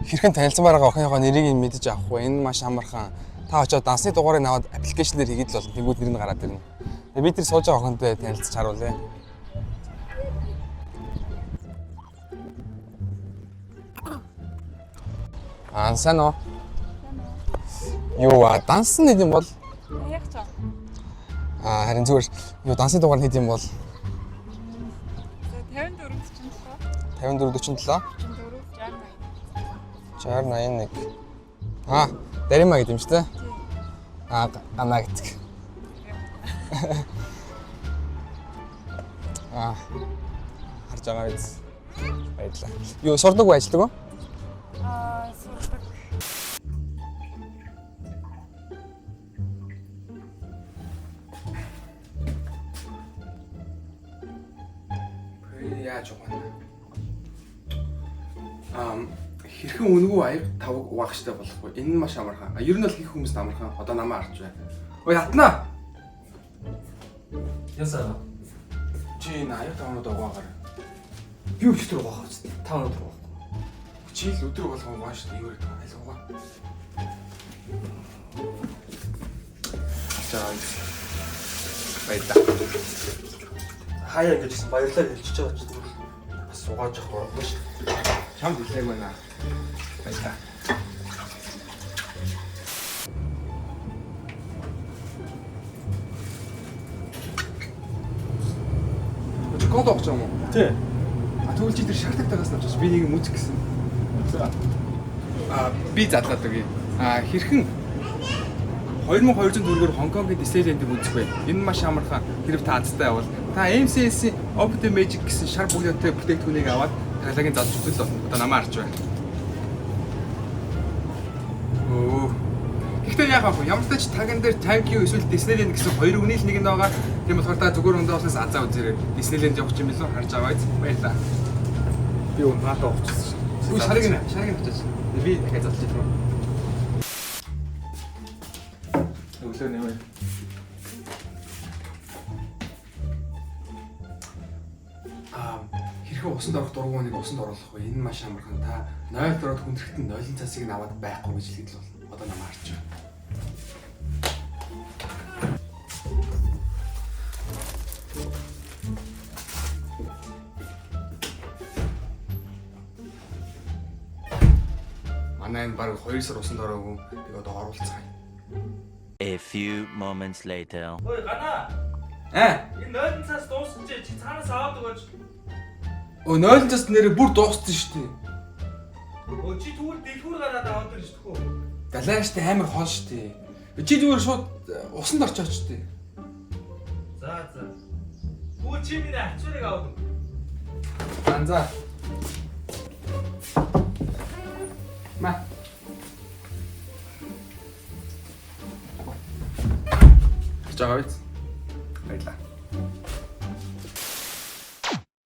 хэрхэн танилцсан байгаа охиныхоо нэрийг мэдэж авах вэ? Энэ маш амархан. Та очиод дансны дугаарыг аваад аппликейшн дээр хийгээд л болно. Тэнгүүд нэр нь гараад ирнэ. Тэгээ би тэр сууж байгаа охинтой танилцж харуулъя. Сайн уу? Юу данс нь юм бол? Яг ч. Харин зүгээр юу дансны дугаар нь хэд юм бол? 54 47. 54 47 60 Дарима гэдэг юм шүү дээ. Ганаа гэдэг. Харж байгаа биз. Баярлалаа. Юу сурдаг уу ажилладаг уу? Сурдаг. Яаж угаана? Хэрхэн үнэгүй аяг тавг угаахчтай болохгүй. Энэ нь маш амархан. Ер нь бол хийх хүмүүст амархан. Одоо намаа харж байна. Ой хатнаа. Ясаа. Чи энэ аяг тавнууд угаагаар. Би өчтөр угаах гэж. 5 өнөдөр угаах. Чи л өдөр болгон угааш шүү дээ. Юу гэдэг вэ? Айл угаа. За. Баярлалаа. Хаяа гэжсэн баярлалаа хэлчихэж байгаа ч зүгээр бас угааж авах боломж шүү. Чамд хэлээг байна. Баярлалаа. Код авах юм уу? Тий. Тэгвэл чи тэр шаардлагатайгаас нь авчиж би нэг музик гэсэн. Би задлаад өгье. Хэрхэн 2200 төгрөгөөр Хонконгийн Disneyland-ийг үзэх вэ? Энэ маш амархан. Хэрэг та азтай явал та MCS-ийн Open the Magic гэсэн шар бүлэгтэй бүтээгдэхүүнийг аваад талагийн залж үзэл болно. Одоо намаа харж байна. Гэхдээ яах вэ? Ямар ч тач таган дээр Thank you эсвэл Disneyland гэсэн хоёр үний л нэг нь байгаа. Тийм болохоор та зүгээр өнөөснөөс азаа үзээрэй. Disneyland явах юм билүү? Харж аваад баярлаа. Би наадаа уучсан шүү. Үгүй шарыг бичиж. Би дахиад залж ирэх юм. Өглөө нэмээ. Хэрхэн усанд орох дургууныг усанд оруулах вэ? Энэ маш амархан. Та 0 дороод хүндрэлтэн 0 цасыг нь аваад байхгүй гэж хэлээд л болно. Одоо намаа харж байна. Манай энэ баг 2 сар усанд ороогүй. Тэгээ одоо оруулцгаая. A few moments later. Ой ганаа. Энэ 0 цаас дууссан чи цаанаас аваад өгөөч. 0 цас нэрээ бүр дууссан шүү дээ. Чи түүр дэлгүүр гараад аваад ирж төхөө. Далайштай амар хоол шүү дээ. Чи зүгээр шууд усанд орчооч шүү дээ. За. Түүр чи миний ачуурыг аваад өг. За. Ма. Жагаа биз. Баярлаа.